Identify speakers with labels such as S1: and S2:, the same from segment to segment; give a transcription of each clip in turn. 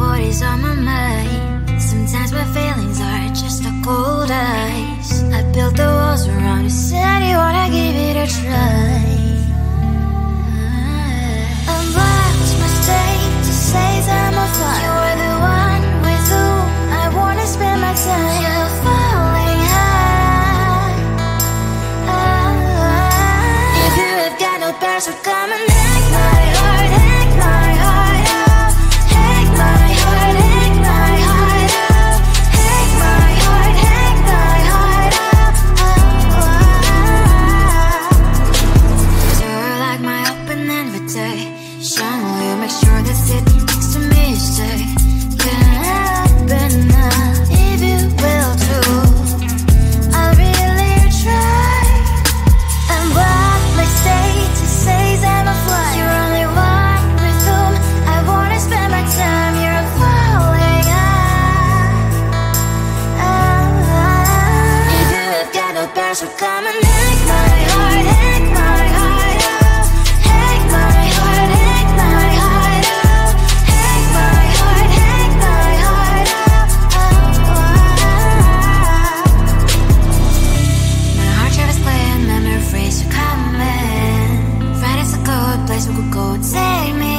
S1: what is on my mind. Sometimes my feelings are just a cold ice. I built the walls around you, said you wanna give it a try. I'm watched my state to say I'm a fire. You're the one with whom I wanna spend my time. You're falling high. If you have got no bears, so come and hack my heart, hack my heart out. Hack my heart, hack my heart out. Hack my heart, hack my heart out. You're like my open invitation. Will you make sure that sitting next to me is safe? Yeah, open up if you will too. I'll really try. And what my state to say I'm a fly. You're only one with whom I wanna spend my time. You're falling high. If you have got no bears, so come and hack my heart, hack my heart out. Hack my heart, hack my heart out. Hack my heart, hack my heart out. My heart drive is clear, memory freeze, you're coming. Friday's a good place we could go, take me.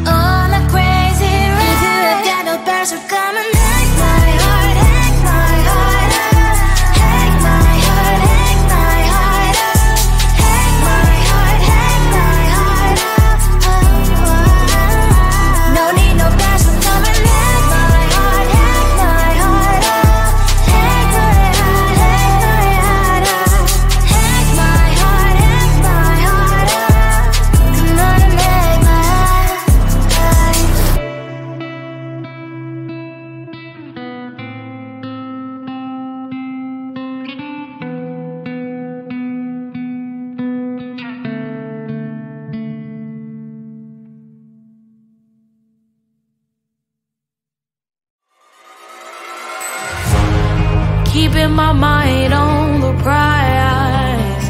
S1: On a crazy ride. If you have got no bears, so come and hack my heart, hack my heart out. Hack my heart, hack my heart out. Hack my heart, hack my heart out. No need no bears, so come and hack my heart, hack my heart out. Hack my heart, hack my heart out. Hack my heart, hack my heart out. Come on and make my heart.
S2: Keeping my mind on the prize,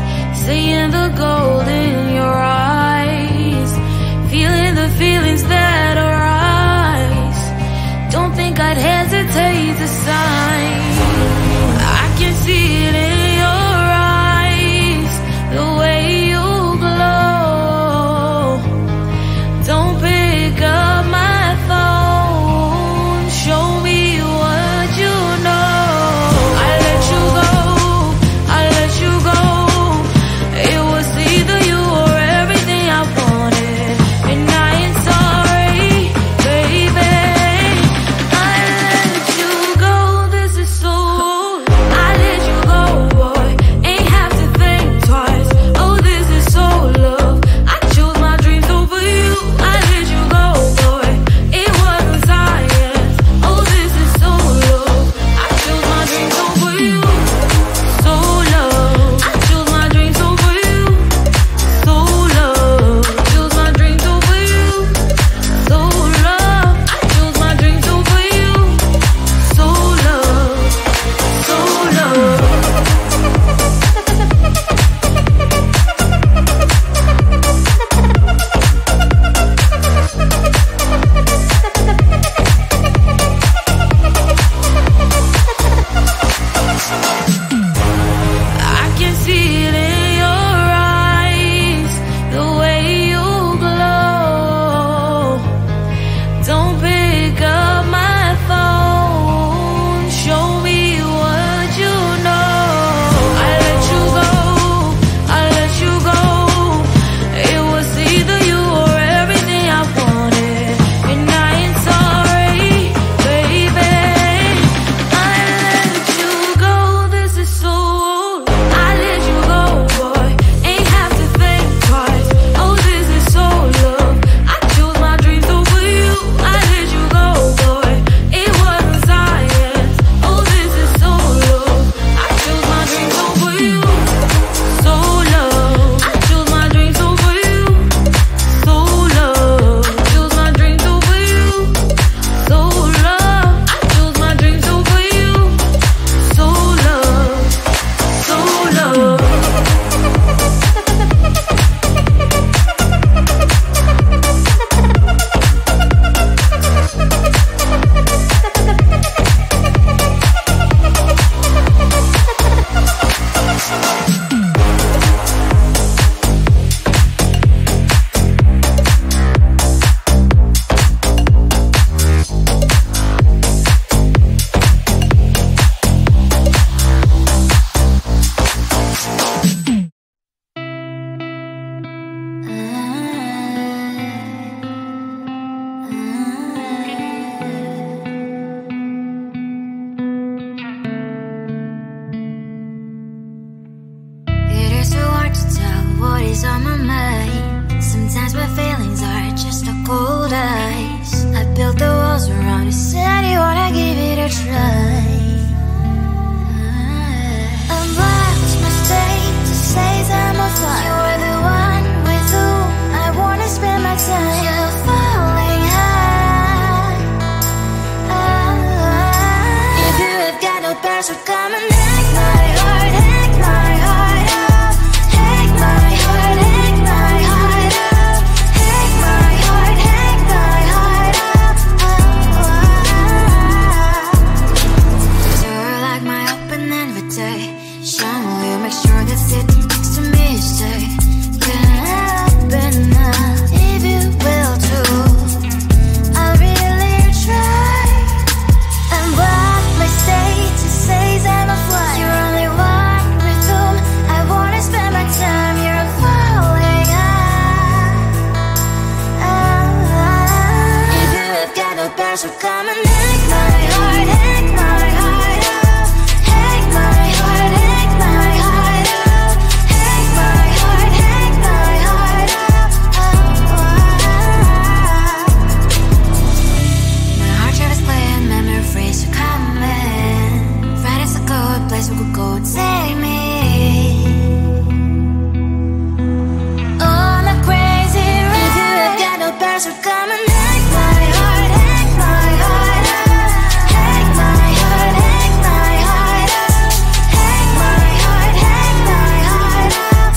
S2: seeing the gold in your eyes, feeling the feelings that arise. Don't think I'd hesitate to sign. I can see it in your eyes, the way you glow. Don't pick up my phone, show me what you know. I let you go
S1: best will come and take my heart, take my heart out. Take my heart, take my heart out. Take my heart, take my heart out. My heart drives playing, memories are coming. Find us a good place we could go and take me. On a crazy ride. If you have got no best will come and take my heart, take my heart out. Take my heart, take my heart out. Take my heart, take my heart out.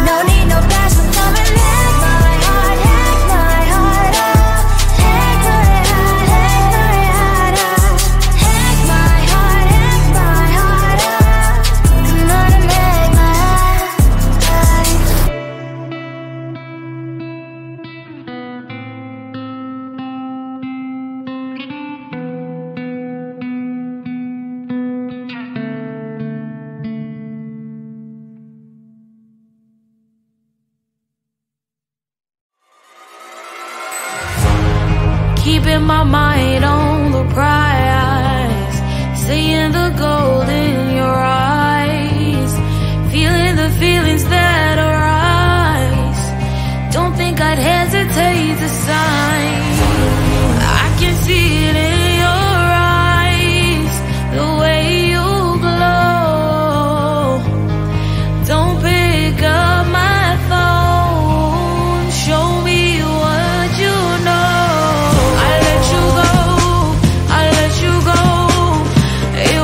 S1: No need no best will come and take my heart, take my heart out. Take my heart, take my heart out. Take my heart, take my heart out. Come on and make my heart.
S2: Keeping my mind on the prize, seeing the gold in your eyes, feeling the feelings that arise. Don't think I'd hesitate to sign. I can see it in your eyes, the way you glow. Don't pick up my phone, show me what you know. I let you go, I let you go. It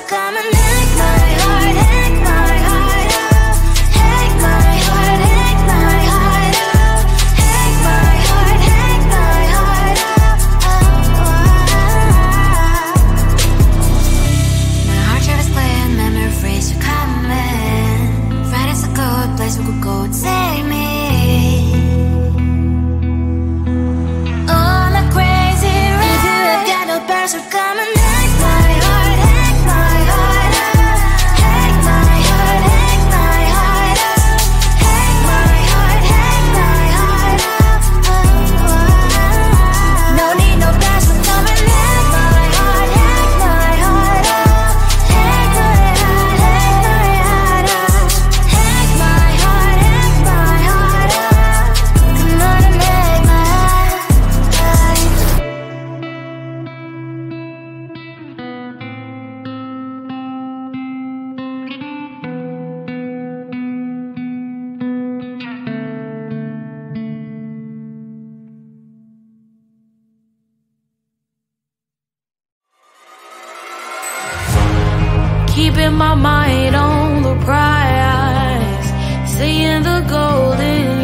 S1: come and take my heart, take my heart out. Take my heart, take my heart out. Take my heart, take my heart out. My heart travels clear, memories are coming. Friday's a good place we could go, take me. So come and take my heart, take my heart out. Take my heart, take my heart out. Take my heart, take my heart out. No need no pass, so come and take my heart, take my heart out. Take my heart, take my heart out. Take my heart, take my heart out. Come on and make my heart.
S2: Keeping my mind on the prize, seeing the gold in